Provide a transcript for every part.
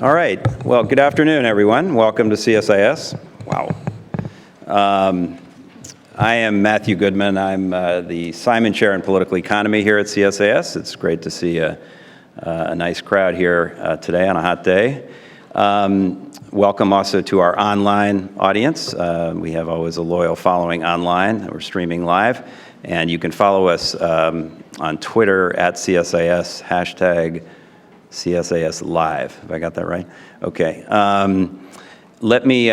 All right. Well, good afternoon, everyone. Welcome to CSIS. Wow. I am Matthew Goodman. I'm the Simon Chair in Political Economy here at CSIS. It's great to see a nice crowd here today on a hot day. Welcome also to our online audience. We have always a loyal following online. We're streaming live. And you can follow us on Twitter at CSIS, hashtag CSIS Live. Have I got that right? Okay. Let me,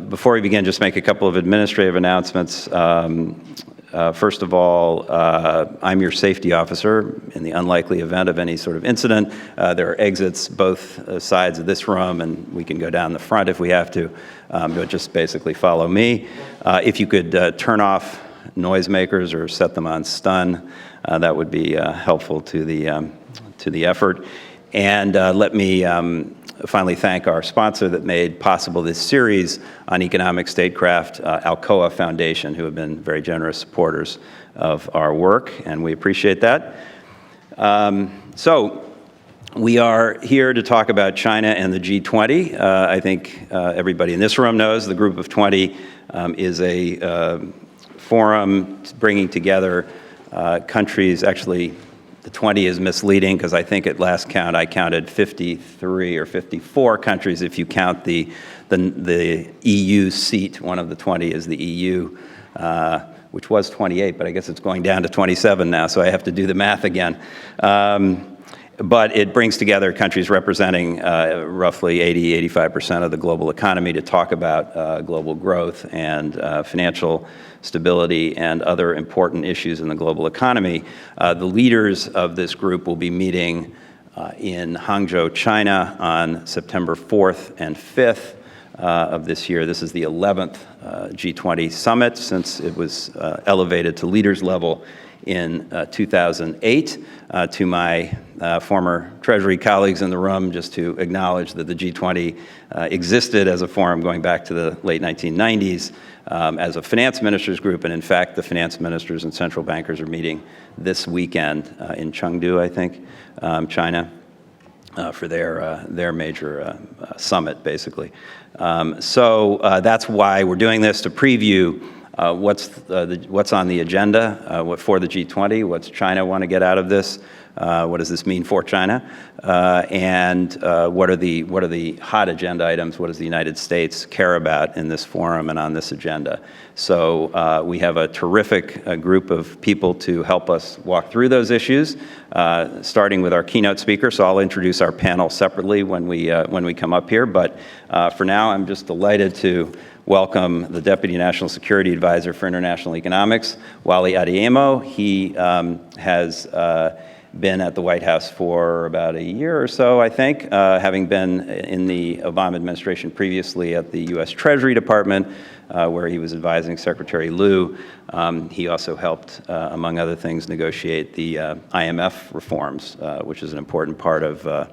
before we begin, just make a couple of administrative announcements. First of all, I'm your safety officer. In the unlikely event of any sort of incident, there are exits both sides of this room, and we can go down the front if we have to, but just basically follow me. If you could turn off noisemakers or set them on stun, that would be helpful to the effort. And let me finally thank our sponsor that made possible this series on economic statecraft, Alcoa Foundation, who have been very generous supporters of our work, and we appreciate that. So we are here to talk about China and the G20. I think everybody in this room knows the Group of 20 is a forum bringing together countries. Actually, the 20 is misleading because I think at last count I counted 53 or 54 countries if you count the EU seat. One of the 20 is the EU, which was 28, but I guess it's going down to 27 now, so I have to do the math again. But it brings together countries representing roughly 85% of the global economy to talk about global growth and financial stability and other important issues in the global economy. The leaders of this group will be meeting in Hangzhou, China on September 4th and 5th of this year. This is the 11th G20 summit since it was elevated to leaders level in 2008. To my former Treasury colleagues in the room, just to acknowledge that the G20 existed as a forum going back to the late 1990s as a finance ministers group, and in fact the finance ministers and central bankers are meeting this weekend in Chengdu, I think, China, for their major summit, basically. So that's why we're doing this, to preview what's on the agenda for the G20, what's China want to get out of this, what does this mean for China, and what are the hot agenda items, what does the United States care about in this forum and on this agenda. So we have a terrific group of people to help us walk through those issues, starting with our keynote speaker. So I'll introduce our panel separately when we come up here, but for now I'm just delighted to welcome the Deputy National Security Advisor for International Economics, Wally Adeyemo. He has been at the White House for about a year or so, I think, having been in the Obama administration previously at the U.S. Treasury Department, where he was advising Secretary Liu. He also helped, among other things, negotiate the IMF reforms, which is an important part of the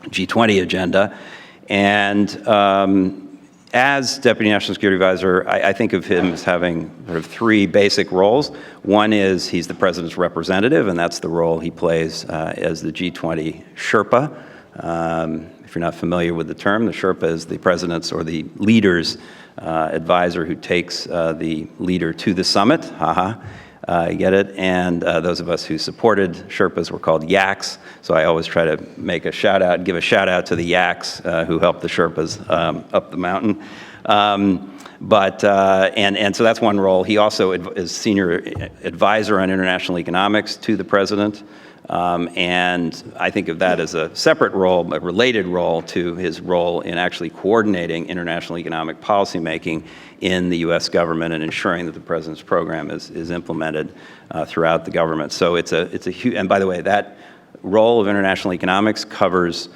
G20 agenda. And as Deputy National Security Advisor, I think of him as having sort of three basic roles. One is he's the President's representative, and that's the role he plays as the G20 Sherpa. If you're not familiar with the term, the Sherpa is the President's or the leader's advisor who takes the leader to the summit. You get it? And those of us who supported Sherpas were called Yaks. So I always try to give a shout out to the Yaks who helped the Sherpas up the mountain. And so that's one role. He also is senior advisor on international economics to the president. And I think of that as a separate role, a related role to his role in actually coordinating international economic policy making in the U.S. government and ensuring that the president's program is implemented throughout the government. So it's a huge, and by the way, that role of international economics covers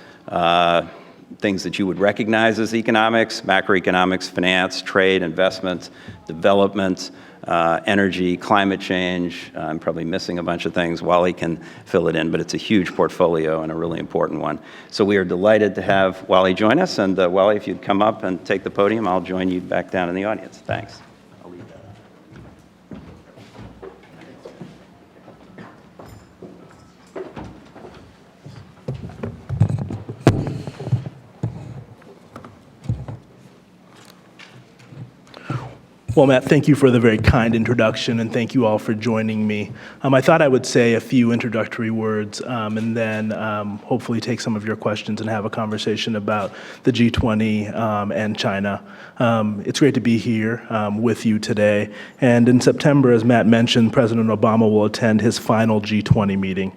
things that you would recognize as economics: macroeconomics, finance, trade, investment, development, energy, climate change. I'm probably missing a bunch of things. Wally can fill it in, but it's a huge portfolio and a really important one. So we are delighted to have Wally join us. And Wally, if you'd come up and take the podium, I'll join you back down in the audience. Thanks. I'll leave that. Well, Matt, thank you for the very kind introduction, and thank you all for joining me. I thought I would say a few introductory words and then hopefully take some of your questions and have a conversation about the G20 and China. It's great to be here with you today. And in September, as Matt mentioned, President Obama will attend his final G20 meeting.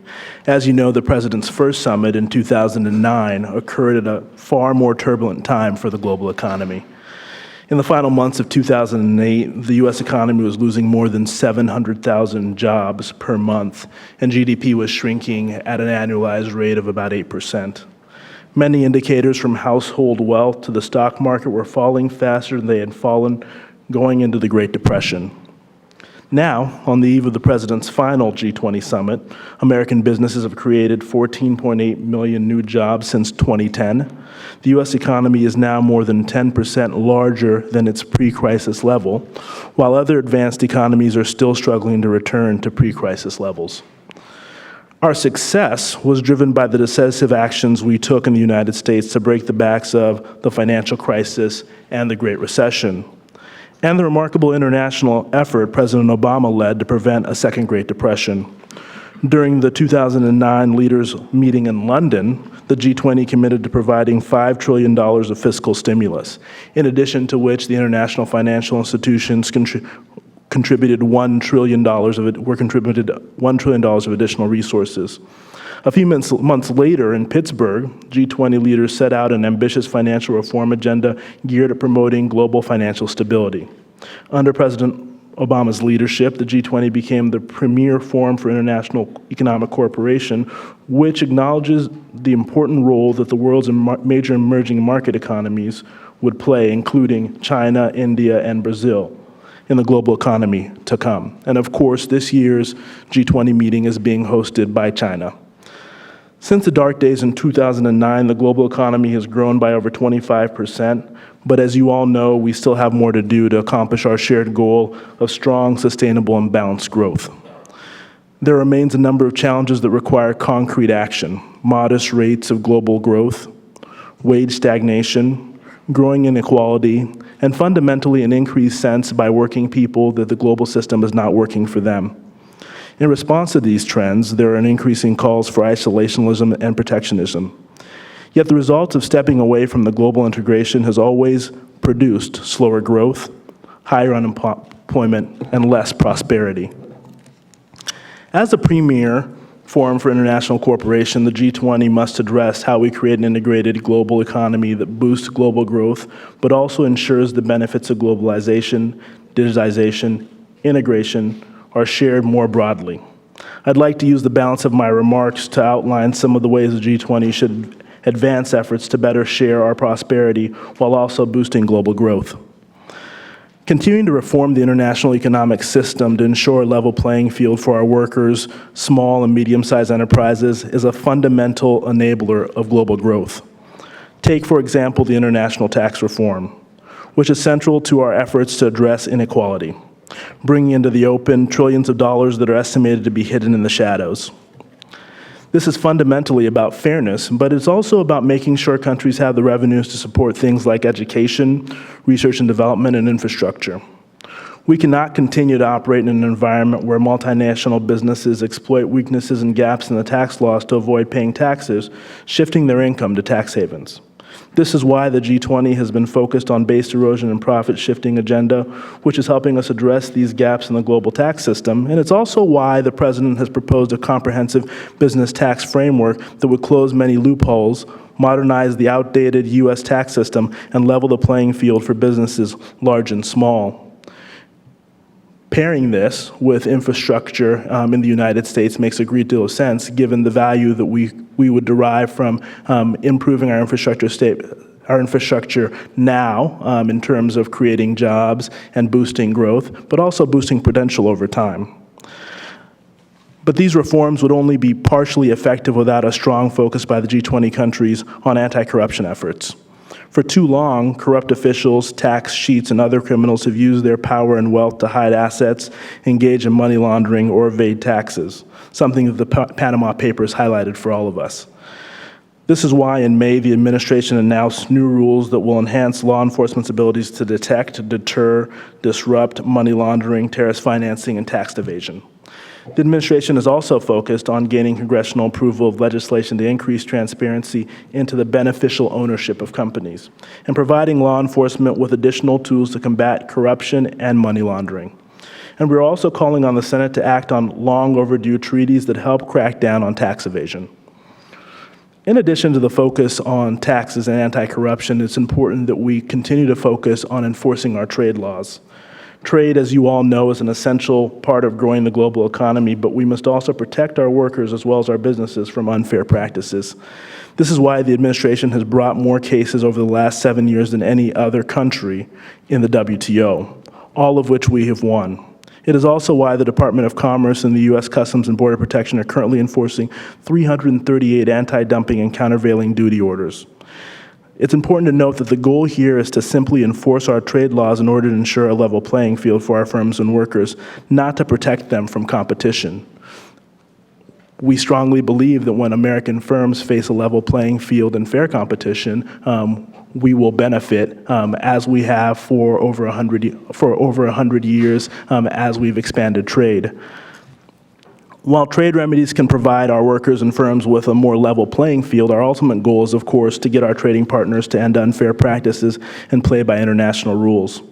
As you know, the president's first summit in 2009 occurred at a far more turbulent time for the global economy. In the final months of 2008, the U.S. economy was losing more than 700,000 jobs per month, and GDP was shrinking at an annualized rate of about 8%. Many indicators from household wealth to the stock market were falling faster than they had fallen going into the Great Depression. Now, on the eve of the president's final G20 summit, American businesses have created 14.8 million new jobs since 2010. The U.S. economy is now more than 10% larger than its pre-crisis level, while other advanced economies are still struggling to return to pre-crisis levels. Our success was driven by the decisive actions we took in the United States to break the backs of the financial crisis and the Great Recession, and the remarkable international effort President Obama led to prevent a second Great Depression. During the 2009 leaders' meeting in London, the G20 committed to providing $5 trillion of fiscal stimulus, in addition to which the international financial institutions contributed $1 trillion of additional resources. A few months later in Pittsburgh, G20 leaders set out an ambitious financial reform agenda geared at promoting global financial stability. Under President Obama's leadership, the G20 became the premier forum for international economic cooperation, which acknowledges the important role that the world's major emerging market economies would play, including China, India, and Brazil, in the global economy to come. And of course, this year's G20 meeting is being hosted by China. Since the dark days in 2009, the global economy has grown by over 25%, but as you all know, we still have more to do to accomplish our shared goal of strong, sustainable, and balanced growth. There remains a number of challenges that require concrete action: modest rates of global growth, wage stagnation, growing inequality, and fundamentally an increased sense by working people that the global system is not working for them. In response to these trends, there are increasing calls for isolationism and protectionism. Yet the results of stepping away from the global integration has always produced slower growth, higher unemployment, and less prosperity. As a premier forum for international cooperation, the G20 must address how we create an integrated global economy that boosts global growth, but also ensures the benefits of globalization, digitization, integration, are shared more broadly. I'd like to use the balance of my remarks to outline some of the ways the G20 should advance efforts to better share our prosperity while also boosting global growth. Continuing to reform the international economic system to ensure a level playing field for our workers, small and medium-sized enterprises, is a fundamental enabler of global growth. Take, for example, the international tax reform, which is central to our efforts to address inequality, bringing into the open trillions of dollars that are estimated to be hidden in the shadows. This is fundamentally about fairness, but it's also about making sure countries have the revenues to support things like education, research and development, and infrastructure. We cannot continue to operate in an environment where multinational businesses exploit weaknesses and gaps in the tax laws to avoid paying taxes, shifting their income to tax havens. This is why the G20 has been focused on base erosion and profit shifting agenda, which is helping us address these gaps in the global tax system. And it's also why the President has proposed a comprehensive business tax framework that would close many loopholes, modernize the outdated U.S. tax system, and level the playing field for businesses large and small. Pairing this with infrastructure in the United States makes a great deal of sense, given the value that we would derive from improving our infrastructure now in terms of creating jobs and boosting growth, but also boosting potential over time. But these reforms would only be partially effective without a strong focus by the G20 countries on anti-corruption efforts. For too long, corrupt officials, tax cheats, and other criminals have used their power and wealth to hide assets, engage in money laundering, or evade taxes, something that the Panama Papers highlighted for all of us. This is why in May, the administration announced new rules that will enhance law enforcement's abilities to detect, deter, disrupt money laundering, terrorist financing, and tax evasion. The administration is also focused on gaining congressional approval of legislation to increase transparency into the beneficial ownership of companies, and providing law enforcement with additional tools to combat corruption and money laundering. And we're also calling on the Senate to act on long overdue treaties that help crack down on tax evasion. In addition to the focus on taxes and anti-corruption, it's important that we continue to focus on enforcing our trade laws. Trade, as you all know, is an essential part of growing the global economy, but we must also protect our workers as well as our businesses from unfair practices. This is why the administration has brought more cases over the last 7 years than any other country in the WTO, all of which we have won. It is also why the Department of Commerce and the U.S. Customs and Border Protection are currently enforcing 338 anti-dumping and countervailing duty orders. It's important to note that the goal here is to simply enforce our trade laws in order to ensure a level playing field for our firms and workers, not to protect them from competition. We strongly believe that when American firms face a level playing field and fair competition, we will benefit as we have for over 100 years as we've expanded trade. While trade remedies can provide our workers and firms with a more level playing field, our ultimate goal is, of course, to get our trading partners to end unfair practices and play by international rules.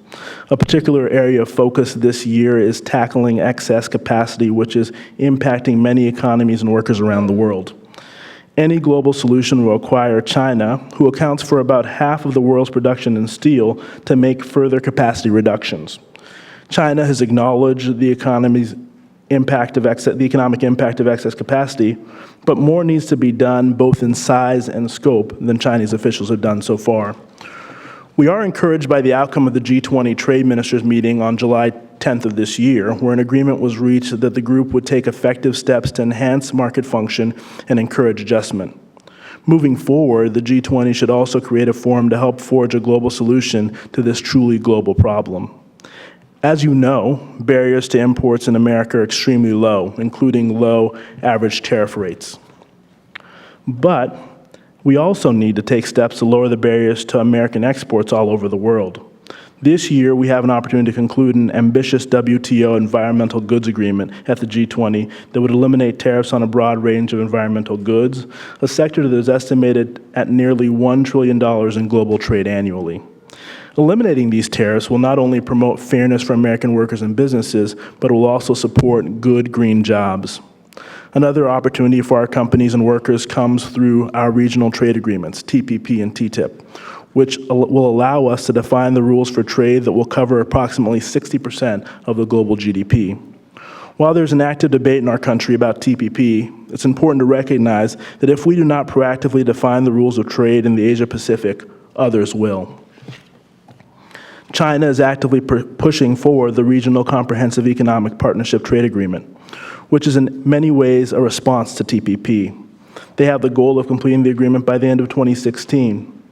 A particular area of focus this year is tackling excess capacity, which is impacting many economies and workers around the world. Any global solution will require China, who accounts for about half of the world's production in steel, to make further capacity reductions. China has acknowledged the economic impact of excess capacity, but more needs to be done both in size and scope than Chinese officials have done so far. We are encouraged by the outcome of the G20 trade ministers meeting on July 10th of this year, where an agreement was reached that the group would take effective steps to enhance market function and encourage adjustment. Moving forward, the G20 should also create a forum to help forge a global solution to this truly global problem. As you know, barriers to imports in America are extremely low, including low average tariff rates. But we also need to take steps to lower the barriers to American exports all over the world. This year, we have an opportunity to conclude an ambitious WTO environmental goods agreement at the G20 that would eliminate tariffs on a broad range of environmental goods, a sector that is estimated at nearly $1 trillion in global trade annually. Eliminating these tariffs will not only promote fairness for American workers and businesses, but will also support good green jobs. Another opportunity for our companies and workers comes through our regional trade agreements, TPP and TTIP, which will allow us to define the rules for trade that will cover approximately 60% of the global GDP. While there's an active debate in our country about TPP, it's important to recognize that if we do not proactively define the rules of trade in the Asia-Pacific, others will. China is actively pushing forward the Regional Comprehensive Economic Partnership Trade Agreement, which is in many ways a response to TPP. They have the goal of completing the agreement by the end of 2016.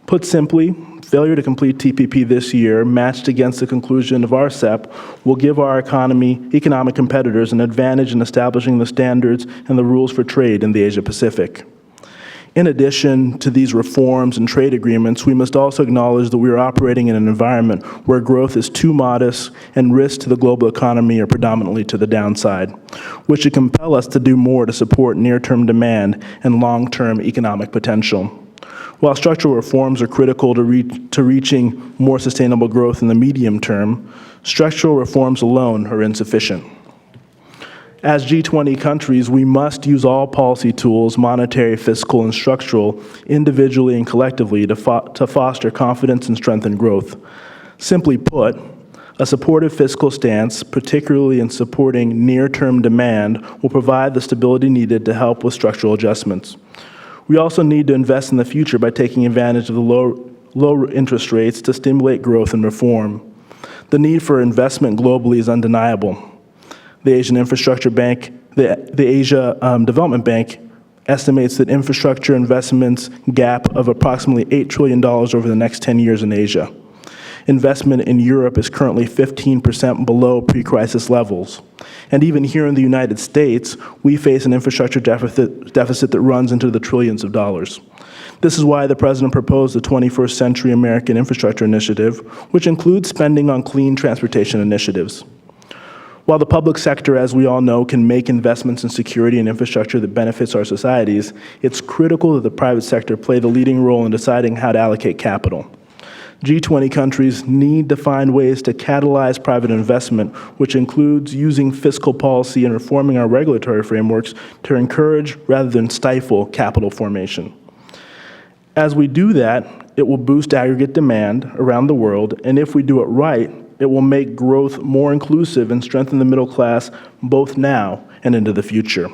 Put simply, failure to complete TPP this year, matched against the conclusion of RCEP, will give our economic competitors an advantage in establishing the standards and the rules for trade in the Asia-Pacific. In addition to these reforms and trade agreements, we must also acknowledge that we are operating in an environment where growth is too modest and risks to the global economy are predominantly to the downside, which should compel us to do more to support near-term demand and long-term economic potential. While structural reforms are critical to reaching more sustainable growth in the medium term, structural reforms alone are insufficient. As G20 countries, we must use all policy tools, monetary, fiscal, and structural, individually and collectively to foster confidence and strengthen growth. Simply put, a supportive fiscal stance, particularly in supporting near-term demand, will provide the stability needed to help with structural adjustments. We also need to invest in the future by taking advantage of the low interest rates to stimulate growth and reform. The need for investment globally is undeniable. The Asian Infrastructure Bank, the Asia Development Bank, estimates that infrastructure investments gap of approximately $8 trillion over the next 10 years in Asia. Investment in Europe is currently 15% below pre-crisis levels. And even here in the United States, we face an infrastructure deficit that runs into the trillions of dollars. This is why the President proposed the 21st Century American Infrastructure Initiative, which includes spending on clean transportation initiatives. While the public sector, as we all know, can make investments in security and infrastructure that benefits our societies, it's critical that the private sector play the leading role in deciding how to allocate capital. G20 countries need to find ways to catalyze private investment, which includes using fiscal policy and reforming our regulatory frameworks to encourage rather than stifle capital formation. As we do that, it will boost aggregate demand around the world, and if we do it right, it will make growth more inclusive and strengthen the middle class both now and into the future.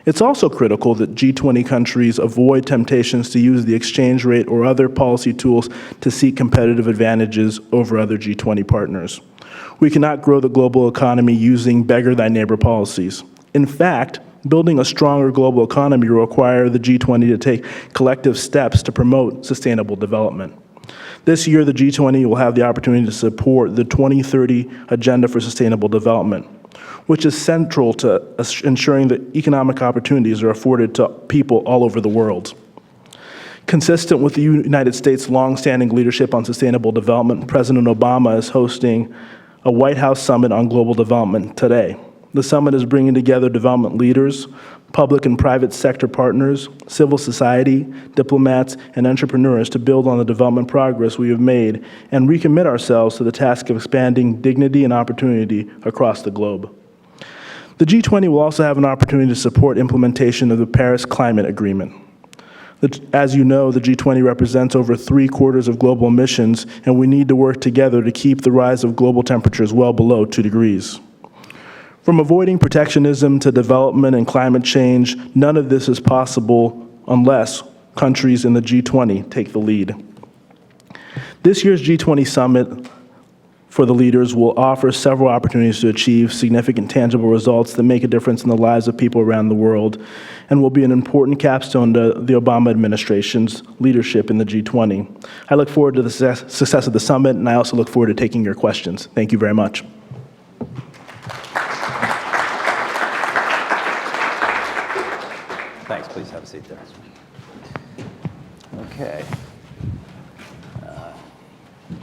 It's also critical that G20 countries avoid temptations to use the exchange rate or other policy tools to seek competitive advantages over other G20 partners. We cannot grow the global economy using beggar thy neighbor policies. In fact, building a stronger global economy will require the G20 to take collective steps to promote sustainable development. This year, the G20 will have the opportunity to support the 2030 Agenda for Sustainable Development, which is central to ensuring that economic opportunities are afforded to people all over the world. Consistent with the United States' longstanding leadership on sustainable development, President Obama is hosting a White House Summit on Global Development today. The summit is bringing together development leaders, public and private sector partners, civil society, diplomats, and entrepreneurs to build on the development progress we have made and recommit ourselves to the task of expanding dignity and opportunity across the globe. The G20 will also have an opportunity to support implementation of the Paris Climate Agreement. As you know, the G20 represents over 3/4 of global emissions, and we need to work together to keep the rise of global temperatures well below 2 degrees. From avoiding protectionism to development and climate change, none of this is possible unless countries in the G20 take the lead. This year's G20 summit for the leaders will offer several opportunities to achieve significant tangible results that make a difference in the lives of people around the world, and will be an important capstone to the Obama administration's leadership in the G20. I look forward to the success of the summit, and I also look forward to taking your questions. Thank you very much. Thanks. Please have a seat there. Okay.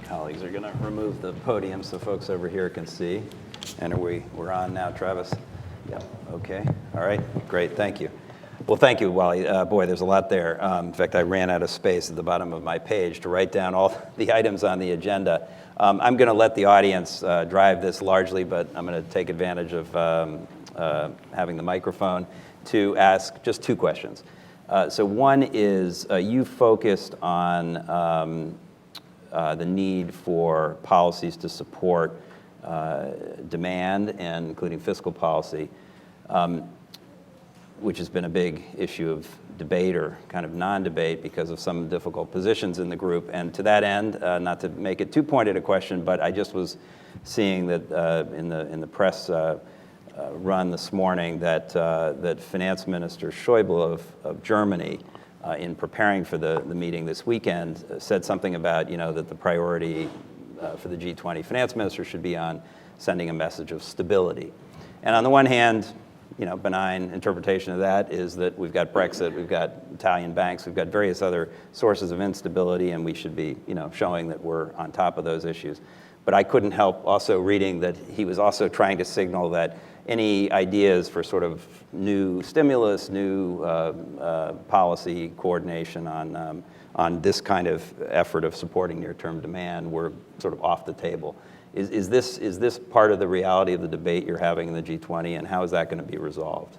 Colleagues are going to remove the podium so folks over here can see. And we're on now, Travis? Yeah. Okay. All right. Great. Thank you. Well, thank you, Wally. Boy, there's a lot there. In fact, I ran out of space at the bottom of my page to write down all the items on the agenda. I'm going to let the audience drive this largely, but I'm going to take advantage of having the microphone to ask just 2 questions. So one is, you focused on the need for policies to support demand, and including fiscal policy, which has been a big issue of debate or kind of non-debate because of some difficult positions in the group. And to that end, not to make it too pointed a question, but I just was seeing that in the press run this morning that Finance Minister Schäuble of Germany, in preparing for the meeting this weekend, said something about, that the priority for the G20 finance minister should be on sending a message of stability. And on the one hand, benign interpretation of that is that we've got Brexit, we've got Italian banks, we've got various other sources of instability, and we should be, showing that we're on top of those issues. But I couldn't help also reading that he was also trying to signal that any ideas for sort of new stimulus, new policy coordination on this kind of effort of supporting near-term demand were sort of off the table. Is this part of the reality of the debate you're having in the G20, and how is that going to be resolved?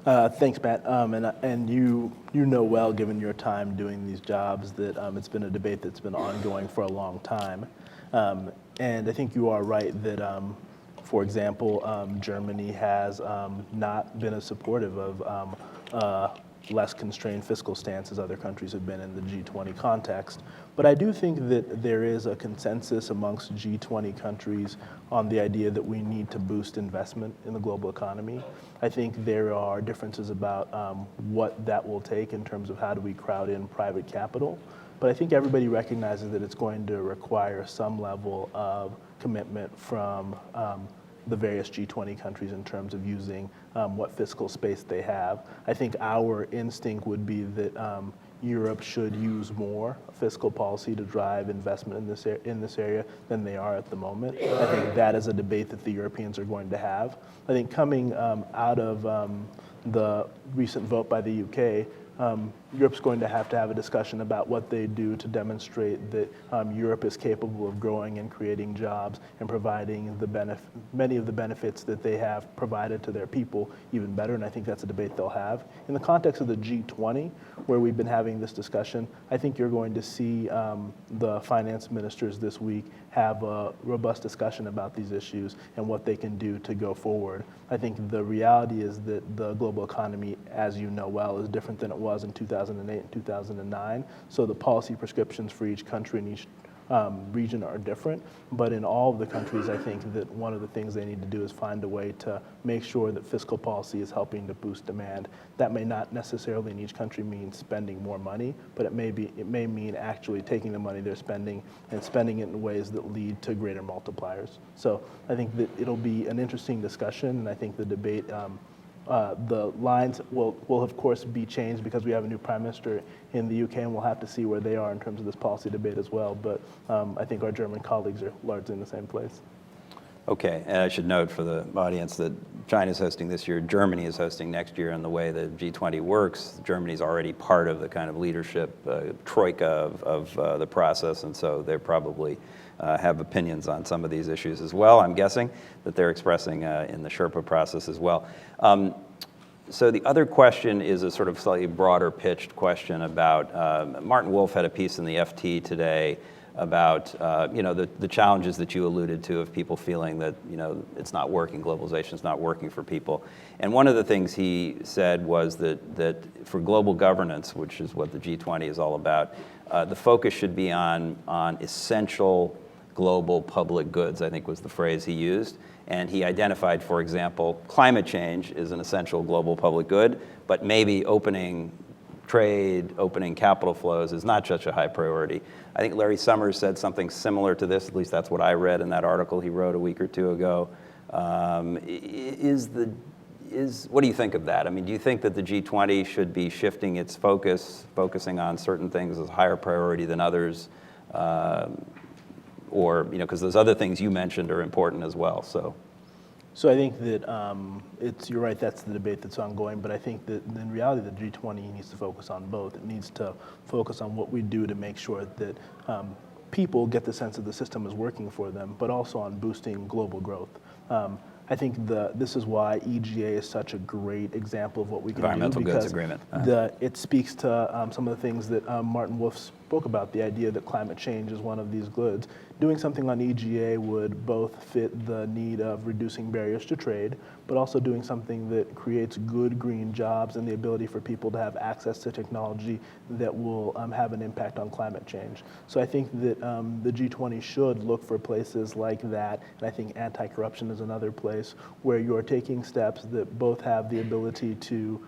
Thanks, Matt. And you know well, given your time doing these jobs, that it's been a debate that's been ongoing for a long time. And I think you are right that, for example, Germany has not been as supportive of less constrained fiscal stance as other countries have been in the G20 context. But I do think that there is a consensus amongst G20 countries on the idea that we need to boost investment in the global economy. I think there are differences about what that will take in terms of how do we crowd in private capital. But I think everybody recognizes that it's going to require some level of commitment from the various G20 countries in terms of using what fiscal space they have. I think our instinct would be that Europe should use more fiscal policy to drive investment in this area than they are at the moment. I think that is a debate that the Europeans are going to have. I think coming out of the recent vote by the UK, Europe's going to have a discussion about what they do to demonstrate that Europe is capable of growing and creating jobs and providing many of the benefits that they have provided to their people even better, and I think that's a debate they'll have. In the context of the G20, where we've been having this discussion, I think you're going to see the finance ministers this week have a robust discussion about these issues and what they can do to go forward. I think the reality is that the global economy, as you know well, is different than it was in 2008 and 2009. So the policy prescriptions for each country and each region are different. But in all of the countries, I think that one of the things they need to do is find a way to make sure that fiscal policy is helping to boost demand. That may not necessarily in each country mean spending more money, but it may mean actually taking the money they're spending and spending it in ways that lead to greater multipliers. So I think that it'll be an interesting discussion, and I think the debate the lines will of course be changed because we have a new prime minister in the UK, and we'll have to see where they are in terms of this policy debate as well. But I think our German colleagues are largely in the same place. Okay, and I should note for the audience that China's hosting this year, Germany is hosting next year, and the way the G20 works, Germany's already part of the kind of leadership troika of the process, and so they probably have opinions on some of these issues as well, I'm guessing, that they're expressing in the Sherpa process as well. So the other question is a sort of slightly broader pitched question about, Martin Wolf had a piece in the FT today about the challenges that you alluded to of people feeling that it's not working, globalization's not working for people. And one of the things he said was that for global governance, which is what the G20 is all about, the focus should be on essential global public goods, I think was the phrase he used. And he identified, for example, climate change is an essential global public good, but maybe opening trade, opening capital flows is not such a high priority. I think Larry Summers said something similar to this, at least that's what I read in that article he wrote a week or two ago. What do you think of that? I mean, do you think that the G20 should be shifting its focusing on certain things as higher priority than others? Or, because those other things you mentioned are important as well, so. So I think that you're right, that's the debate that's ongoing, but I think that in reality the G20 needs to focus on both. It needs to focus on what we do to make sure that people get the sense that the system is working for them, but also on boosting global growth. I think this is why EGA is such a great example of what we can do. Environmental Goods Agreement. It speaks to some of the things that Martin Wolf spoke about, the idea that climate change is one of these goods. Doing something on EGA would both fit the need of reducing barriers to trade, but also doing something that creates good green jobs and the ability for people to have access to technology that will have an impact on climate change. So I think that the G20 should look for places like that, and I think anti-corruption is another place where you're taking steps that both have the ability to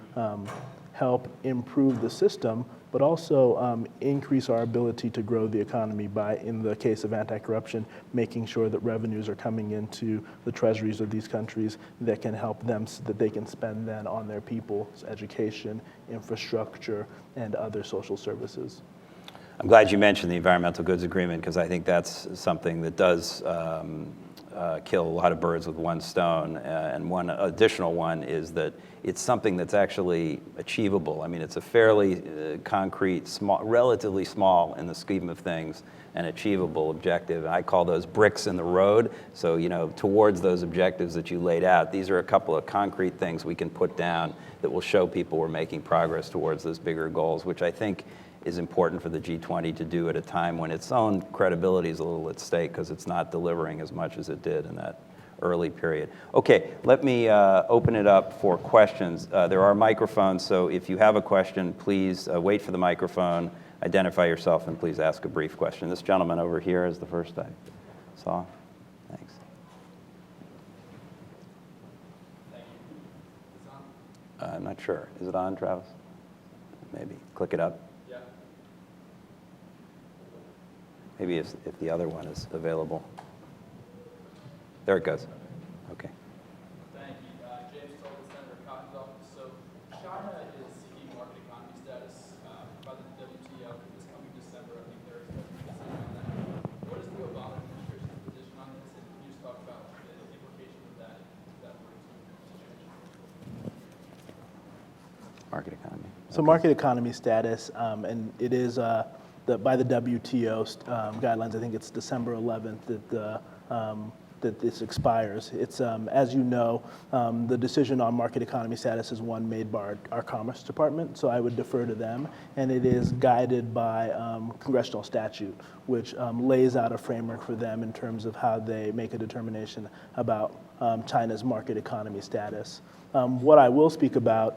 help improve the system, but also increase our ability to grow the economy by, in the case of anti-corruption, making sure that revenues are coming into the treasuries of these countries that can help them, so that they can spend then on their people's education, infrastructure, and other social services. I'm glad you mentioned the Environmental Goods Agreement, because I think that's something that does kill a lot of birds with one stone. And one additional one is that it's something that's actually achievable. I mean, it's a fairly concrete, relatively small in the scheme of things, an achievable objective. I call those bricks in the road. So, towards those objectives that you laid out, these are a couple of concrete things we can put down that will show people we're making progress towards those bigger goals, which I think is important for the G20 to do at a time when its own credibility is a little at stake because it's not delivering as much as it did in that early period. Okay, let me open it up for questions. There are microphones, so if you have a question, please wait for the microphone, identify yourself, and please ask a brief question. This gentleman over here is the first I saw. Thanks. Thank you. Is it on? I'm not sure. Is it on, Travis? Maybe. Click it up. Yeah. Maybe if the other one is available. There it goes. Okay. Thank you. James Toll, Senator Cotton's office. So China is seeking market economy status by the WTO this coming December. I think they're expecting a decision on that. What is the Obama administration's position on this? And can you just talk about the implications of that if that were to situation? Market economy. So market economy status, and it is by the WTO guidelines. I think it's December 11th that this expires. It's, as you know, the decision on market economy status is one made by our Commerce Department, so I would defer to them. And it is guided by congressional statute, which lays out a framework for them in terms of how they make a determination about China's market economy status. What I will speak about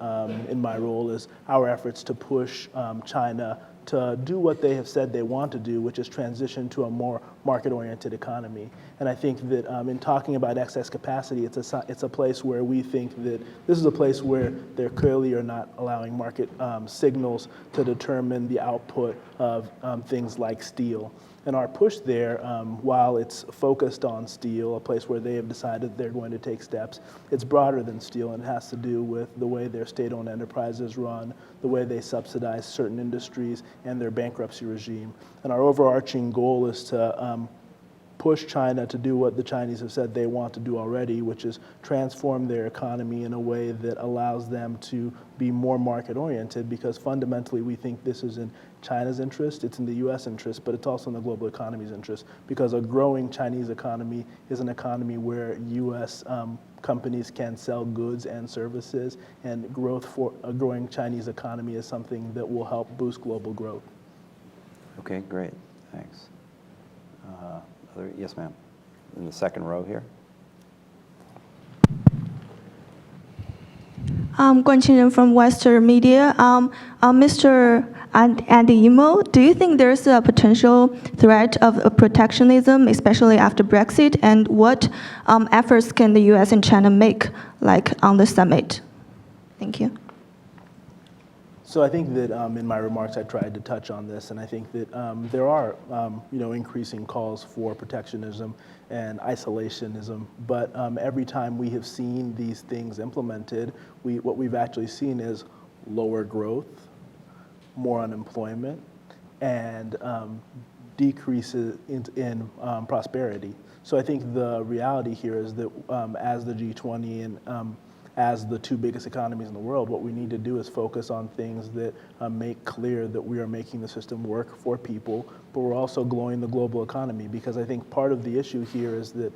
in my role is our efforts to push China to do what they have said they want to do, which is transition to a more market-oriented economy. And I think that in talking about excess capacity, it's a place where we think that this is a place where they clearly are not allowing market signals to determine the output of things like steel. And our push there, while it's focused on steel, a place where they have decided they're going to take steps, it's broader than steel, and it has to do with the way their state-owned enterprises run, the way they subsidize certain industries, and their bankruptcy regime. And our overarching goal is to push China to do what the Chinese have said they want to do already, which is transform their economy in a way that allows them to be more market-oriented, because fundamentally we think this is in China's interest, it's in the US interest, but it's also in the global economy's interest, because a growing Chinese economy is an economy where US companies can sell goods and services, and growth for a growing Chinese economy is something that will help boost global growth. Okay, great, thanks. Yes, ma'am, in the second row here. Guanqing from Western Media. Mr. Adeyemo, do you think there's a potential threat of protectionism, especially after Brexit? And what efforts can the US and China make, like on the summit? Thank you. So I think that in my remarks I tried to touch on this, and I think that there are increasing calls for protectionism and isolationism, but every time we have seen these things implemented, what we've actually seen is lower growth, more unemployment, and decreases in prosperity. So I think the reality here is that as the G20 and as the two biggest economies in the world, what we need to do is focus on things that make clear that we are making the system work for people, but we're also growing the global economy, because I think part of the issue here is that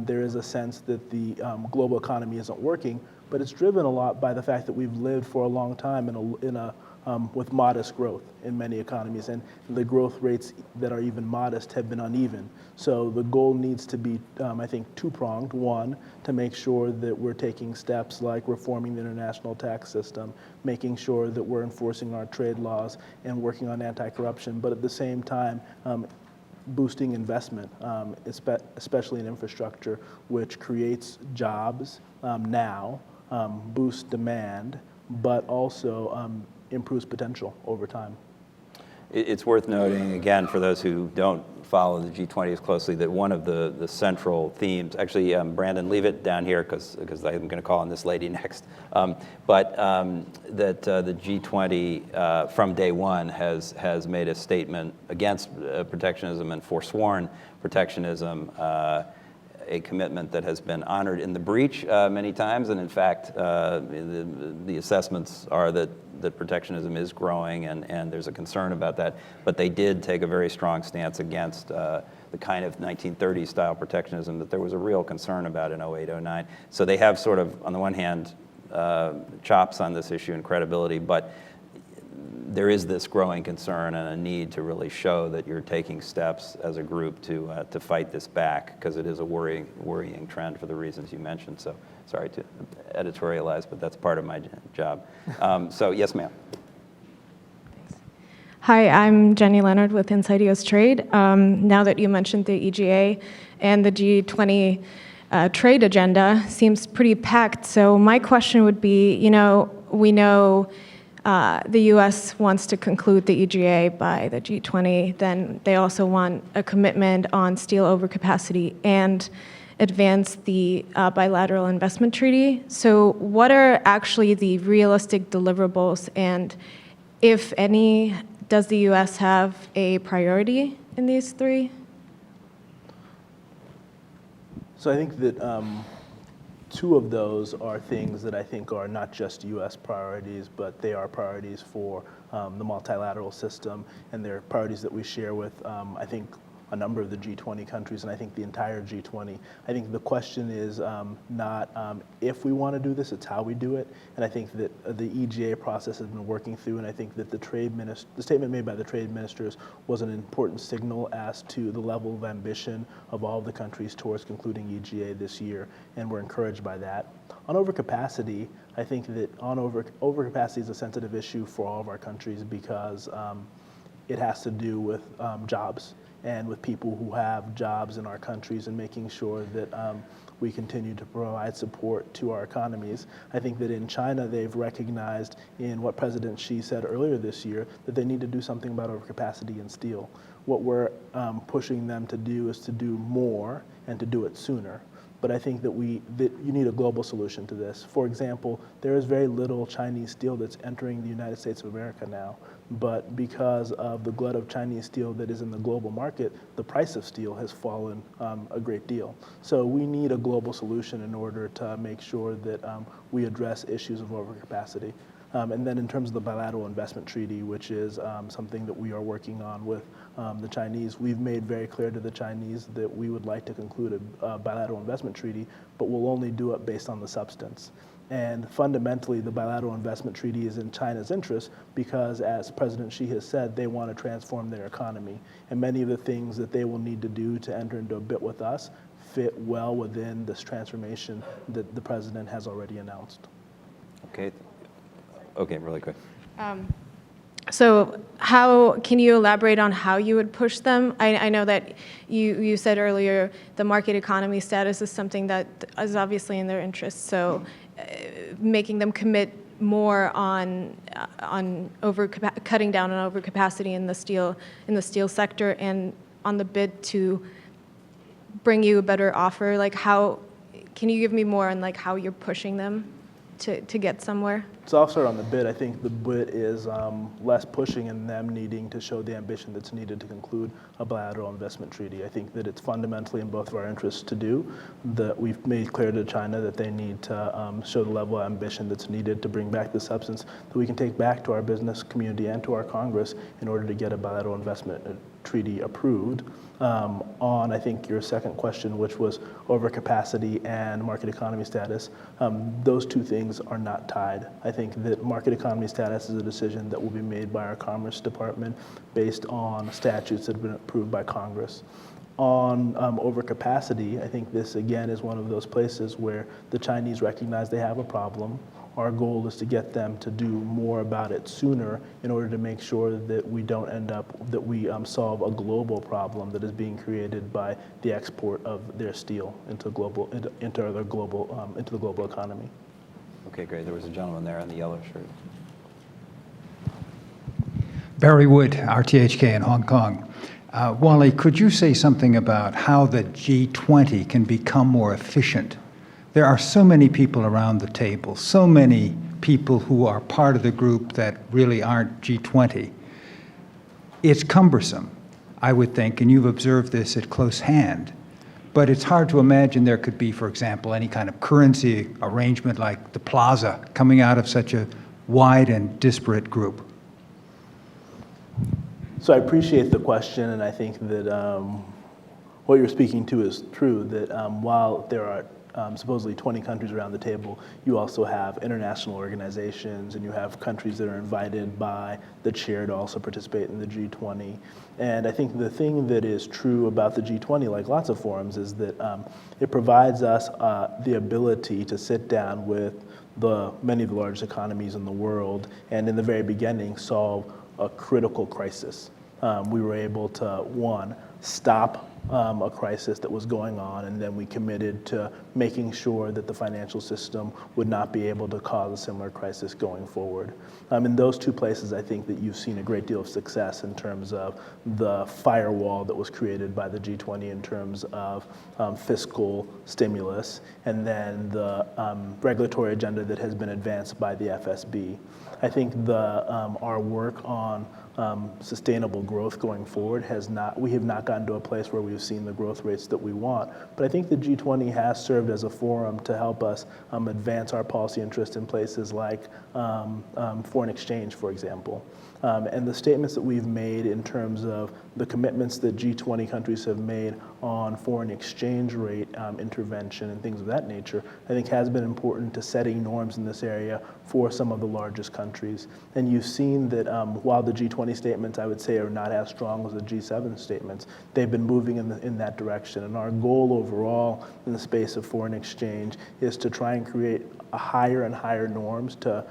there is a sense that the global economy isn't working, but it's driven a lot by the fact that we've lived for a long time with modest growth in many economies, and the growth rates that are even modest have been uneven. So the goal needs to be, I think, two-pronged. One, to make sure that we're taking steps like reforming the international tax system, making sure that we're enforcing our trade laws and working on anti-corruption, but at the same time, boosting investment, especially in infrastructure, which creates jobs now, boosts demand, but also improves potential over time. It's worth noting, again, for those who don't follow the G20 as closely, that one of the central themes, actually, Brandon, leave it down here because I'm going to call on this lady next, but that the G20 from day one has made a statement against protectionism and forsworn protectionism, a commitment that has been honored in the breach many times, and in fact, the assessments are that protectionism is growing, and there's a concern about that. But they did take a very strong stance against the kind of 1930s style protectionism that there was a real concern about in 08, 09. So they have sort of, on the one hand, chops on this issue and credibility, but there is this growing concern and a need to really show that you're taking steps as a group to fight this back, because it is a worrying trend for the reasons you mentioned. So sorry to editorialize, but that's part of my job. So yes, ma'am. Hi, I'm Jenny Leonard with Inside US Trade. Now that you mentioned the EGA and the G20 trade agenda seems pretty packed. So my question would be, we know the U.S. wants to conclude the EGA by the G20, then they also want a commitment on steel overcapacity and advance the bilateral investment treaty. So what are actually the realistic deliverables, and if any, does the U.S. have a priority in these three? So I think that two of those are things that I think are not just U.S. priorities, but they are priorities for the multilateral system, and they're priorities that we share with, I think, a number of the G20 countries, and I think the entire G20. I think the question is not if we want to do this, it's how we do it. And I think that the EGA process has been working through, and I think that the statement made by the trade ministers was an important signal as to the level of ambition of all of the countries towards concluding EGA this year, and we're encouraged by that. On overcapacity, I think that overcapacity is a sensitive issue for all of our countries because it has to do with jobs and with people who have jobs in our countries, and making sure that we continue to provide support to our economies. I think that in China, they've recognized in what President Xi said earlier this year that they need to do something about overcapacity in steel. What we're pushing them to do is to do more and to do it sooner. But I think that you need a global solution to this. For example, there is very little Chinese steel that's entering the United States of America now. But because of the glut of Chinese steel that is in the global market, the price of steel has fallen a great deal. So we need a global solution in order to make sure that we address issues of overcapacity. And then in terms of the bilateral investment treaty, which is something that we are working on with the Chinese, we've made very clear to the Chinese that we would like to conclude a bilateral investment treaty, but we'll only do it based on the substance. And fundamentally, the bilateral investment treaty is in China's interest because, as President Xi has said, they want to transform their economy. And many of the things that they will need to do to enter into a bit with us fit well within this transformation that the president has already announced. Okay, really quick. So how can you elaborate on how you would push them? I know that you said earlier the market economy status is something that is obviously in their interest. So making them commit more on cutting down on overcapacity in the steel sector, and on the bid to bring you a better offer. Like, how can you give me more on like how you're pushing them to get somewhere? So I'll start on the bid. I think the bid is less pushing and them needing to show the ambition that's needed to conclude a bilateral investment treaty. I think that it's fundamentally in both of our interests to do that. We've made clear to China that they need to show the level of ambition that's needed to bring back the substance that we can take back to our business community and to our Congress in order to get a bilateral investment treaty approved. On, I think, your second question, which was overcapacity and market economy status, those two things are not tied. I think that market economy status is a decision that will be made by our Commerce Department based on statutes that have been approved by Congress. On overcapacity, I think this, again, is one of those places where the Chinese recognize they have a problem. Our goal is to get them to do more about it sooner in order to make sure that we don't end up, that we solve a global problem that is being created by the export of their steel into the global economy. Okay, great. There was a gentleman there in the yellow shirt. Barry Wood, RTHK in Hong Kong. Wally, could you say something about how the G20 can become more efficient? There are so many people around the table, so many people who are part of the group that really aren't G20. It's cumbersome, I would think, and you've observed this at close hand. But it's hard to imagine there could be, for example, any kind of currency arrangement like the plaza coming out of such a wide and disparate group. So I appreciate the question, and I think that what you're speaking to is true, that while there are supposedly 20 countries around the table, you also have international organizations, and you have countries that are invited by the chair to also participate in the G20. And I think the thing that is true about the G20, like lots of forums, is that it provides us the ability to sit down with many of the largest economies in the world, and in the very beginning, solve a critical crisis. We were able to, one, stop a crisis that was going on, and then we committed to making sure that the financial system would not be able to cause a similar crisis going forward. In those two places, I think that you've seen a great deal of success in terms of the firewall that was created by the G20 in terms of fiscal stimulus, and then the regulatory agenda that has been advanced by the FSB. I think our work on sustainable growth going forward we have not gotten to a place where we've seen the growth rates that we want. But I think the G20 has served as a forum to help us advance our policy interest in places like foreign exchange, for example. And the statements that we've made in terms of the commitments that G20 countries have made on foreign exchange rate intervention and things of that nature, I think has been important to setting norms in this area for some of the largest countries. And you've seen that while the G20 statements, I would say, are not as strong as the G7 statements, they've been moving in that direction. And our goal overall in the space of foreign exchange is to try and create higher and higher norms to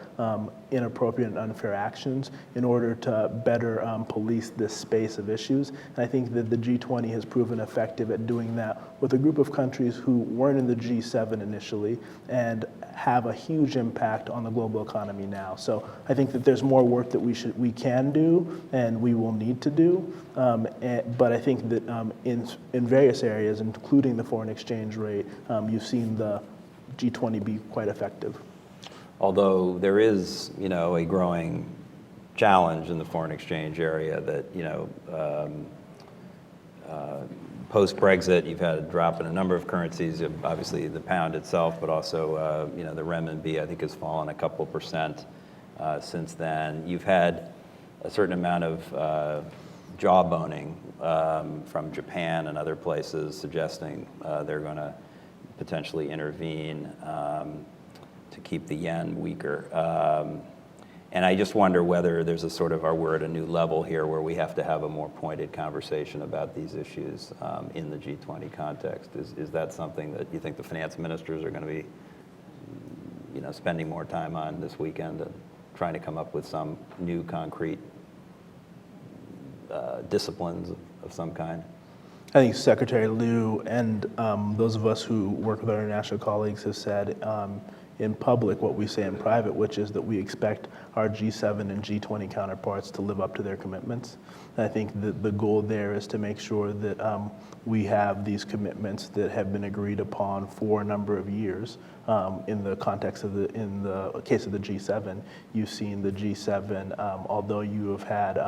inappropriate and unfair actions in order to better police this space of issues. And I think that the G20 has proven effective at doing that with a group of countries who weren't in the G7 initially and have a huge impact on the global economy now. So I think that there's more work that we can do and we will need to do. But I think that in various areas, including the foreign exchange rate, you've seen the G20 be quite effective. Although there is, a growing challenge in the foreign exchange area that, post-Brexit, you've had a drop in a number of currencies, obviously the pound itself, but also, the renminbi, I think, has fallen a couple percent since then. You've had a certain amount of jawboning from Japan and other places suggesting they're going to potentially intervene to keep the yen weaker. And I just wonder whether there's we're at a new level here where we have to have a more pointed conversation about these issues in the G20 context. Is that something that you think the finance ministers are going to be, spending more time on this weekend and trying to come up with some new concrete disciplines of some kind? I think Secretary Liu and those of us who work with our international colleagues have said in public what we say in private, which is that we expect our G7 and G20 counterparts to live up to their commitments. And I think that the goal there is to make sure that we have these commitments that have been agreed upon for a number of years. In the context of in the case of the G7, you've seen the G7, although you have had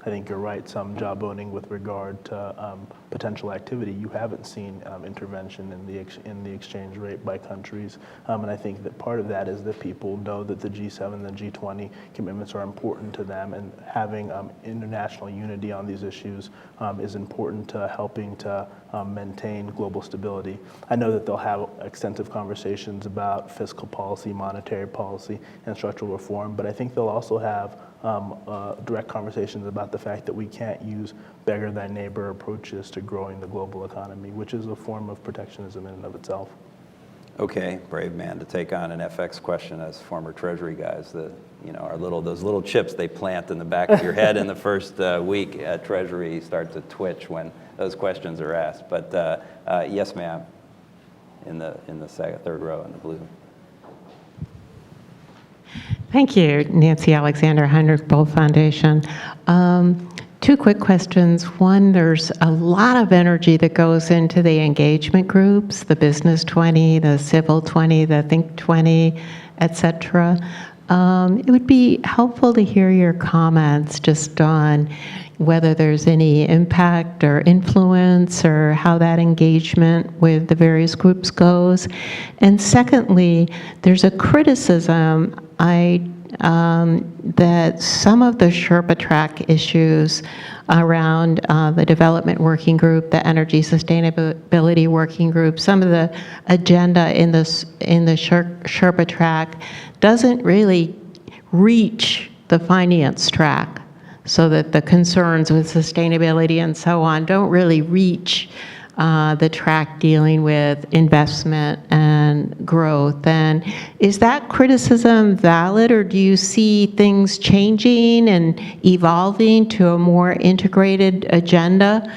I think you're right, some jawboning with regard to potential activity. You haven't seen intervention in the exchange rate by countries. And I think that part of that is that people know that the G7 and the G20 commitments are important to them, and having international unity on these issues is important to helping to maintain global stability. I know that they'll have extensive conversations about fiscal policy, monetary policy, and structural reform, but I think they'll also have direct conversations about the fact that we can't use beggar thy neighbor approaches to growing the global economy, which is a form of protectionism in and of itself. Okay, brave man to take on an FX question as former Treasury guys. Those little chips they plant in the back of your head in the first week at Treasury start to twitch when those questions are asked. But yes, ma'am, in the third row in the blue. Thank you, Nancy Alexander, Heinrich Boll Foundation. Two quick questions. One, there's a lot of energy that goes into the engagement groups, the Business 20, the Civil 20, the Think 20, et cetera. It would be helpful to hear your comments just on whether there's any impact or influence or how that engagement with the various groups goes. And secondly, there's a criticism that some of the Sherpa track issues around the development working group, the energy sustainability working group, some of the agenda in the Sherpa track doesn't really reach the finance track, so that the concerns with sustainability and so on don't really reach the track dealing with investment and growth. And is that criticism valid, or do you see things changing and evolving to a more integrated agenda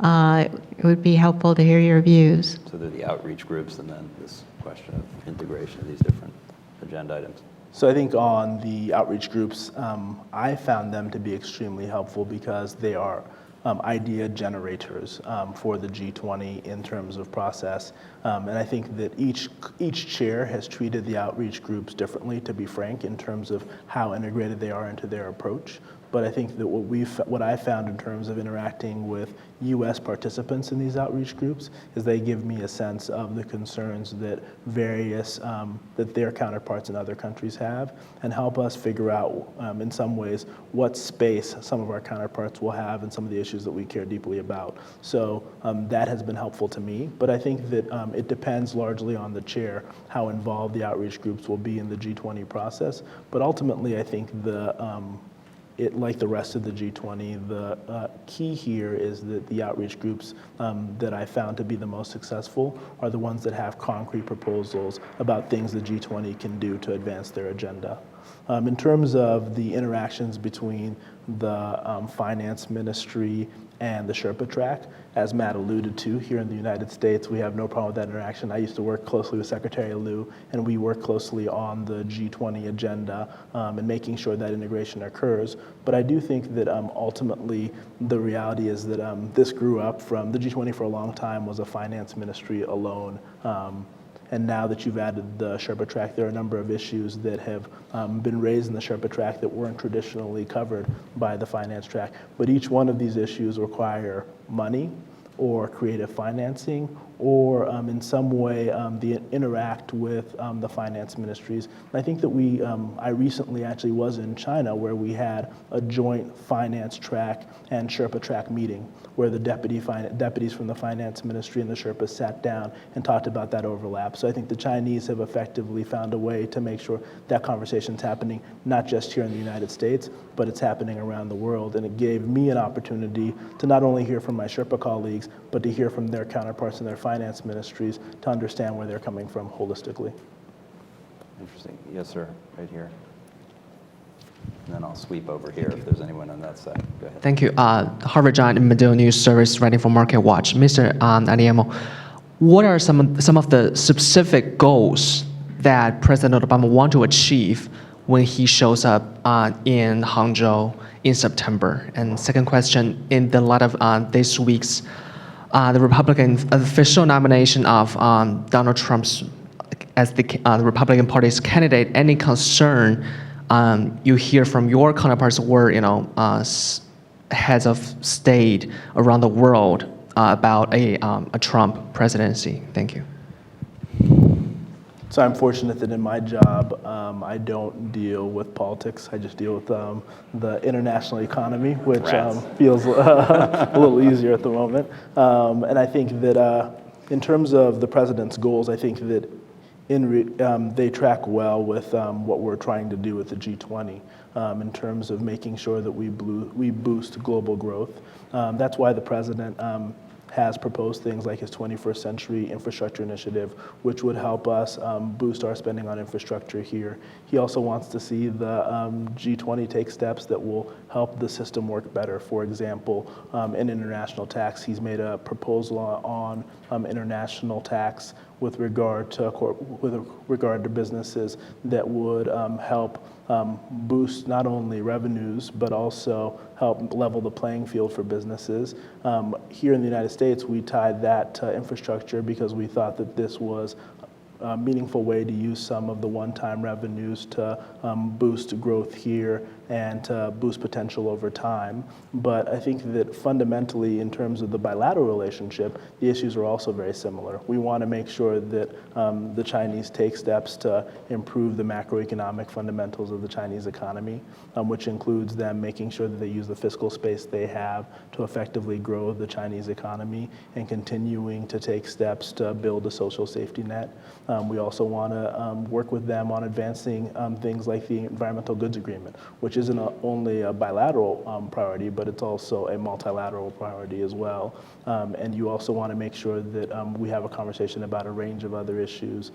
It would be helpful to hear your views. So they're the outreach groups, and then this question of integration of these different agenda items. So I think on the outreach groups, I found them to be extremely helpful because they are idea generators for the G20 in terms of process. And I think that each chair has treated the outreach groups differently, to be frank, in terms of how integrated they are into their approach. But I think that what I found in terms of interacting with U.S. participants in these outreach groups is they give me a sense of the concerns that that their counterparts in other countries have, and help us figure out, in some ways, what space some of our counterparts will have and some of the issues that we care deeply about. So that has been helpful to me. But I think that it depends largely on the chair how involved the outreach groups will be in the G20 process. But ultimately, I think like the rest of the G20, the key here is that the outreach groups that I found to be the most successful are the ones that have concrete proposals about things the G20 can do to advance their agenda. In terms of the interactions between the finance ministry and the Sherpa track, as Matt alluded to, here in the United States, we have no problem with that interaction. I used to work closely with Secretary Liu, and we work closely on the G20 agenda and making sure that integration occurs. But I do think that ultimately the reality is that this grew up from, the G20 for a long time was a finance ministry alone. And now that you've added the Sherpa track, there are a number of issues that have been raised in the Sherpa track that weren't traditionally covered by the finance track. But each one of these issues require money or creative financing, or in some way interact with the finance ministries. And I think that I recently actually was in China where we had a joint finance track and Sherpa track meeting where the deputies from the finance ministry and the Sherpas sat down and talked about that overlap. So I think the Chinese have effectively found a way to make sure that conversation's happening not just here in the United States, but it's happening around the world. And it gave me an opportunity to not only hear from my Sherpa colleagues, but to hear from their counterparts in their finance ministries to understand where they're coming from holistically. Interesting. Yes, sir. Right here. And then I'll sweep over here if there's anyone on that side. Go ahead. Thank you. Harvard John, Medill News Service, writing for Market Watch. Mr. Adeyemo, what are some of the specific goals that President Obama want to achieve when he shows up in Hangzhou in September? And second question, in the light of this week's the Republican official nomination of Donald Trump as the Republican Party's candidate, any concern you hear from your counterparts who were, heads of state around the world about a Trump presidency? Thank you. So I'm fortunate that in my job, I don't deal with politics. I just deal with the international economy, which feels a little easier at the moment. And I think that in terms of the president's goals, I think that they track well with what we're trying to do with the G20 in terms of making sure that we boost global growth. That's why the president has proposed things like his 21st Century Infrastructure Initiative, which would help us boost our spending on infrastructure here. He also wants to see the G20 take steps that will help the system work better. For example, an international tax. He's made a proposal on international tax with regard to businesses that would help boost not only revenues, but also help level the playing field for businesses. Here in the United States, we tied that to infrastructure because we thought that this was a meaningful way to use some of the one-time revenues to boost growth here and to boost potential over time. But I think that fundamentally, in terms of the bilateral relationship, the issues are also very similar. We want to make sure that the Chinese take steps to improve the macroeconomic fundamentals of the Chinese economy, which includes them making sure that they use the fiscal space they have to effectively grow the Chinese economy and continuing to take steps to build a social safety net. We also want to work with them on advancing things like the Environmental Goods Agreement, which isn't only a bilateral priority, but it's also a multilateral priority as well. And you also want to make sure that we have a conversation about a range of other issues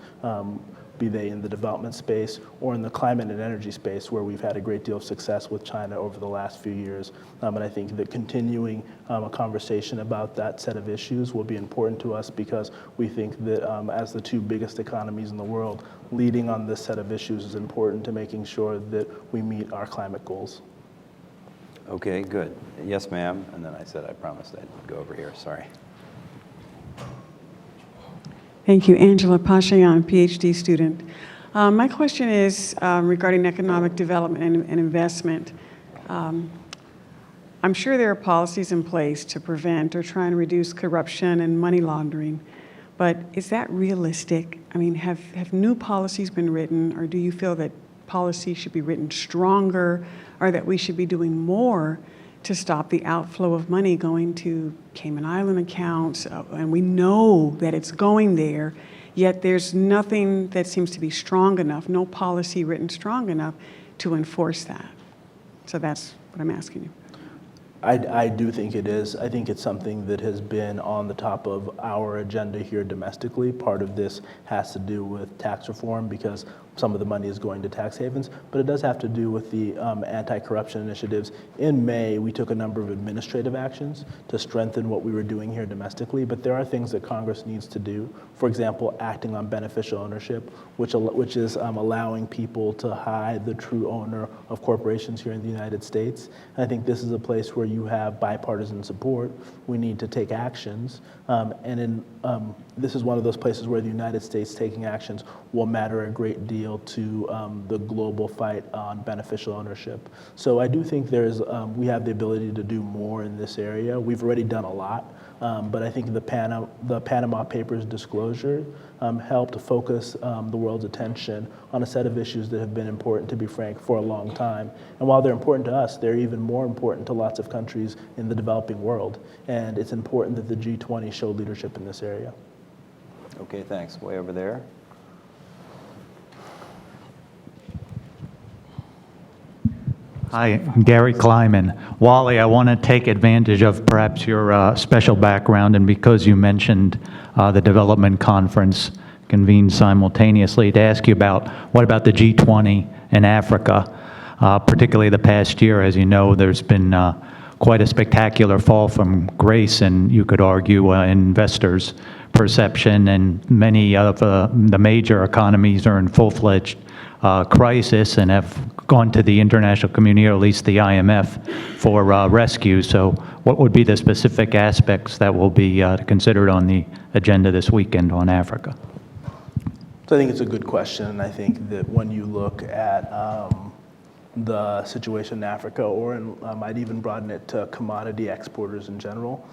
be they in the development space or in the climate and energy space, where we've had a great deal of success with China over the last few years. And I think that continuing a conversation about that set of issues will be important to us, because we think that as the two biggest economies in the world, leading on this set of issues is important to making sure that we meet our climate goals. Okay, good. Yes, ma'am. And then I said I promised I'd go over here. Sorry. Thank you. Angela Pashayan, PhD student. My question is regarding economic development and investment. I'm sure there are policies in place to prevent or try and reduce corruption and money laundering, but is that realistic? I mean, have new policies been written, or do you feel that policy should be written stronger, or that we should be doing more to stop the outflow of money going to Cayman Island accounts? And we know that it's going there, yet there's nothing that seems to be strong enough, no policy written strong enough to enforce that. So that's what I'm asking you. I do think it is. I think it's something that has been on the top of our agenda here domestically. Part of this has to do with tax reform, because some of the money is going to tax havens, but it does have to do with the anti-corruption initiatives. In May, we took a number of administrative actions to strengthen what we were doing here domestically, but there are things that Congress needs to do. For example, acting on beneficial ownership, which is allowing people to hide the true owner of corporations here in the United States. And I think this is a place where you have bipartisan support. We need to take actions, this is one of those places where the United States taking actions will matter a great deal to the global fight on beneficial ownership. So I do think we have the ability to do more in this area. We've already done a lot, but I think the Panama Papers disclosure helped focus the world's attention on a set of issues that have been important, to be frank, for a long time. And while they're important to us, they're even more important to lots of countries in the developing world. And it's important that the G20 show leadership in this area. Okay, thanks. Way over there. Hi, Gary Kleiman. Wally, I want to take advantage of perhaps your special background, and because you mentioned the development conference convened simultaneously, to ask you what about the G20 in Africa, particularly the past year. As you know, there's been quite a spectacular fall from grace, and you could argue investors' perception, and many of the major economies are in full-fledged crisis and have gone to the international community, or at least the IMF, for rescue. So what would be the specific aspects that will be considered on the agenda this weekend on Africa? So I think it's a good question, and I think that when you look at the situation in Africa, or I'd even broaden it to commodity exporters in general,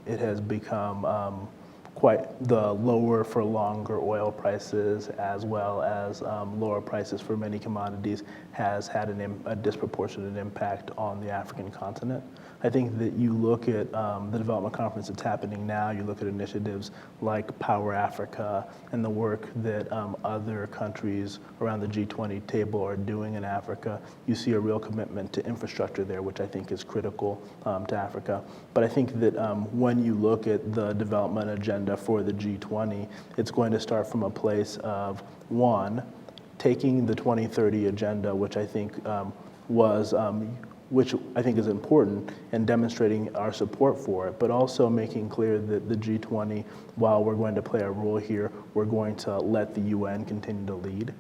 it has become quite the lower for longer oil prices, as well as lower prices for many commodities, has had a disproportionate impact on the African continent. I think that you look at the development conference that's happening now, you look at initiatives like Power Africa and the work that other countries around the G20 table are doing in Africa, you see a real commitment to infrastructure there, which I think is critical to Africa. But I think that when you look at the development agenda for the G20, it's going to start from a place of, one, taking the 2030 agenda, which I think which I think is important, and demonstrating our support for it, but also making clear that the G20, while we're going to play a role here, we're going to let the UN continue to lead.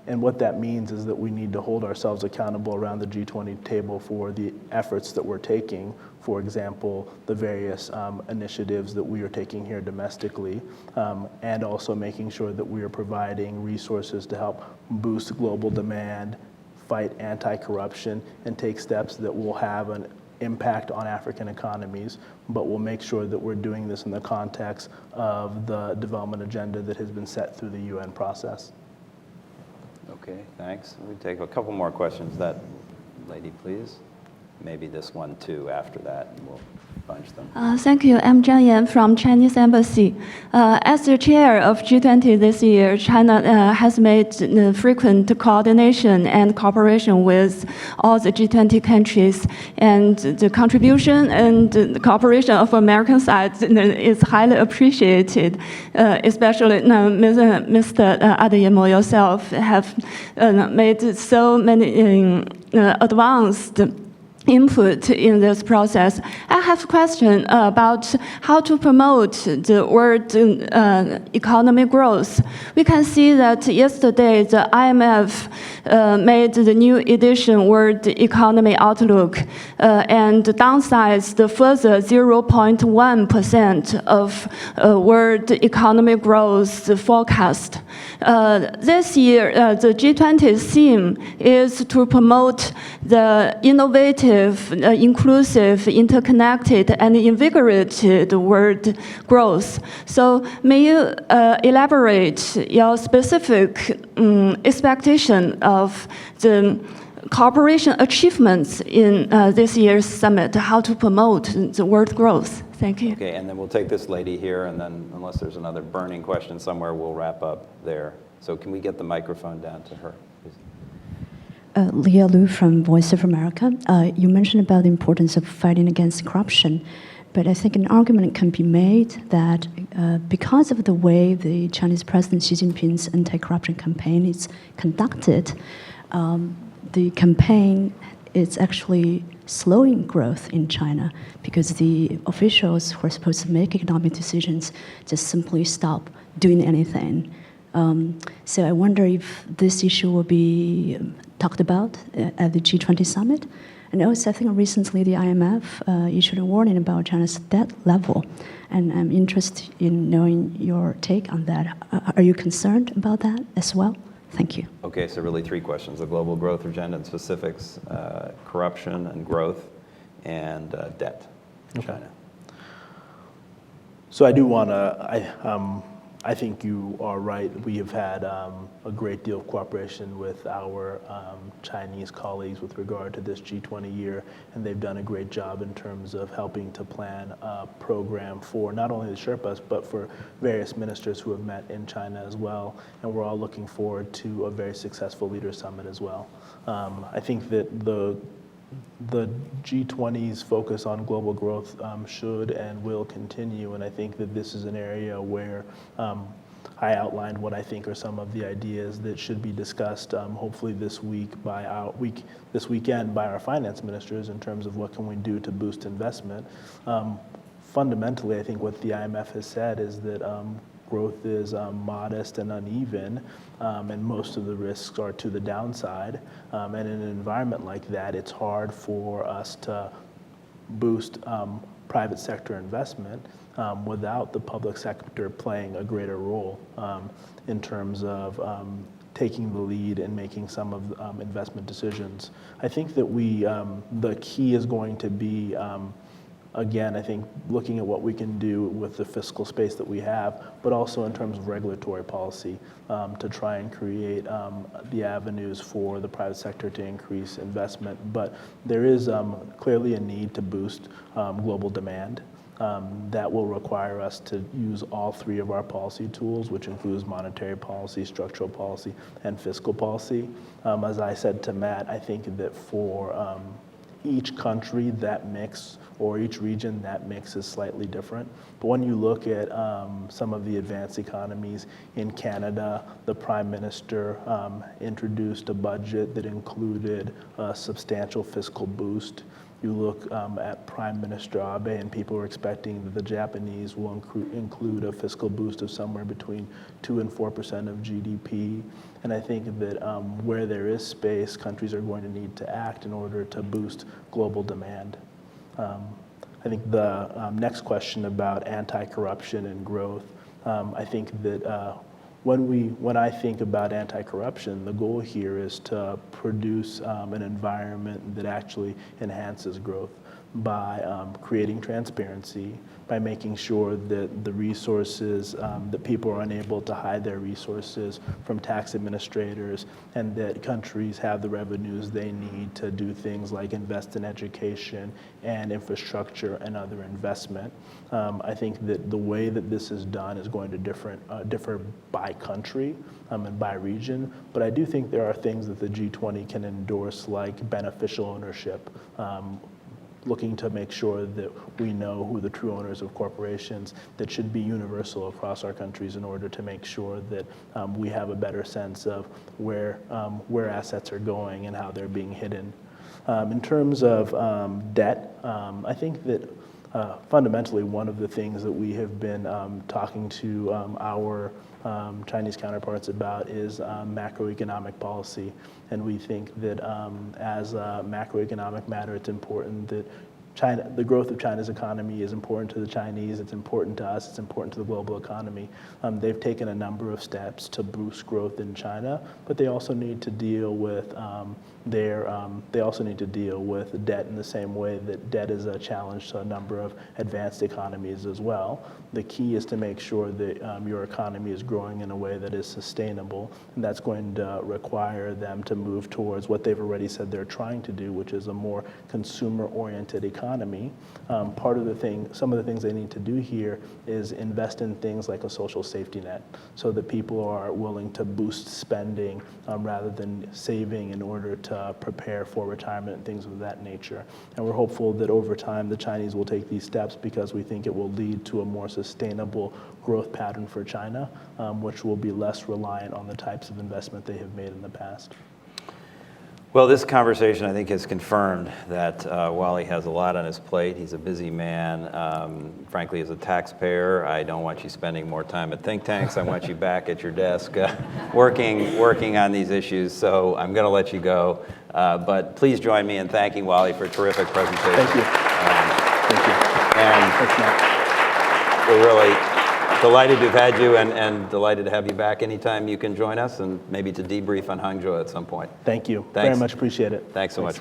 And what that means is that we need to hold ourselves accountable around the G20 table for the efforts that we're taking. For example, the various initiatives that we are taking here domestically, and also making sure that we are providing resources to help boost global demand, fight anti-corruption, and take steps that will have an impact on African economies, but we'll make sure that we're doing this in the context of the development agenda that has been set through the UN process. Okay, thanks. We take a couple more questions. That lady, please. Maybe this one too after that. And we'll bunch them. Thank you. I'm Zhang Yan from Chinese Embassy. As the chair of G20 this year, China has made frequent coordination and cooperation with all the G20 countries, and the contribution and the cooperation of American side is highly appreciated, especially Mr. Adeyemo yourself have made so many advanced input in this process. I have a question about how to promote the word economic growth. We can see that yesterday the IMF made the new edition World Economy Outlook and downsized the further 0.1% of world economic growth forecast. This year, the G20's theme is to promote the innovative, inclusive, interconnected, and invigorated world growth. So may you elaborate your specific expectation of the cooperation achievements in this year's summit, how to promote the world growth? Thank you. Okay, and then we'll take this lady here, and then unless there's another burning question somewhere, we'll wrap up there. So can we get the microphone down to her, please? Leah Liu from Voice of America. You mentioned about the importance of fighting against corruption, but I think an argument can be made that because of the way the Chinese President Xi Jinping's anti-corruption campaign is conducted, the campaign is actually slowing growth in China because the officials who are supposed to make economic decisions just simply stop doing anything. So I wonder if this issue will be talked about at the G20 summit. And also, I think recently the IMF issued a warning about China's debt level. And I'm interested in knowing your take on that. Are you concerned about that as well? Thank you. Okay, so really three questions: the global growth agenda and specifics, corruption and growth, and debt in China. So I do want to, I think you are right. We have had a great deal of cooperation with our Chinese colleagues with regard to this G20 year, and they've done a great job in terms of helping to plan a program for not only the Sherpas, but for various ministers who have met in China as well. And we're all looking forward to a very successful Leaders Summit as well. I think that the G20's focus on global growth should and will continue, and I think that this is an area where I outlined what I think are some of the ideas that should be discussed, hopefully this weekend by our finance ministers in terms of what can we do to boost investment. Fundamentally, I think what the IMF has said is that growth is modest and uneven, and most of the risks are to the downside. And in an environment like that, it's hard for us to boost private sector investment without the public sector playing a greater role in terms of taking the lead and making some of investment decisions. I think that the key is going to be again, I think looking at what we can do with the fiscal space that we have, but also in terms of regulatory policy to try and create the avenues for the private sector to increase investment. But there is clearly a need to boost global demand. That will require us to use all three of our policy tools, which includes monetary policy, structural policy, and fiscal policy. As I said to Matt, I think that for each country, that mix, or each region, that mix is slightly different. But when you look at some of the advanced economies in Canada, the Prime Minister introduced a budget that included a substantial fiscal boost. You look at Prime Minister Abe, and people are expecting that the Japanese will include a fiscal boost of somewhere between 2 and 4% of GDP. And I think that where there is space, countries are going to need to act in order to boost global demand. I think the next question about anti-corruption and growth, I think that when I think about anti-corruption, the goal here is to produce an environment that actually enhances growth. by creating transparency, by making sure that the resources, that people are unable to hide their resources from tax administrators, and that countries have the revenues they need to do things like invest in education and infrastructure and other investment. I think that the way that this is done is going to differ by country and by region, but I do think there are things that the G20 can endorse, like beneficial ownership, looking to make sure that we know who the true owners of corporations, that should be universal across our countries in order to make sure that we have a better sense of where assets are going and how they're being hidden. In terms of debt, I think that fundamentally one of the things that we have been talking to our Chinese counterparts about is macroeconomic policy. And we think that as a macroeconomic matter, it's important that the growth of China's economy is important to the Chinese, it's important to us, it's important to the global economy. They've taken a number of steps to boost growth in China, but they also need to deal with debt in the same way that debt is a challenge to a number of advanced economies as well. The key is to make sure that your economy is growing in a way that is sustainable, and that's going to require them to move towards what they've already said they're trying to do, which is a more consumer-oriented economy. Some of the things they need to do here is invest in things like a social safety net, so that people are willing to boost spending rather than saving in order to prepare for retirement and things of that nature. And we're hopeful that over time the Chinese will take these steps because we think it will lead to a more sustainable growth pattern for China, which will be less reliant on the types of investment they have made in the past. Well, this conversation, I think, has confirmed that Wally has a lot on his plate. He's a busy man. Frankly, as a taxpayer, I don't want you spending more time at think tanks. I want you back at your desk working on these issues. So I'm going to let you go. But please join me in thanking Wally for a terrific presentation. Thank you. Thank you. And Thanks, Matt. we're really delighted to have had you and delighted to have you back anytime you can join us and maybe to debrief on Hangzhou at some point. Thank you. Thanks. Very much appreciate it. Thanks so much.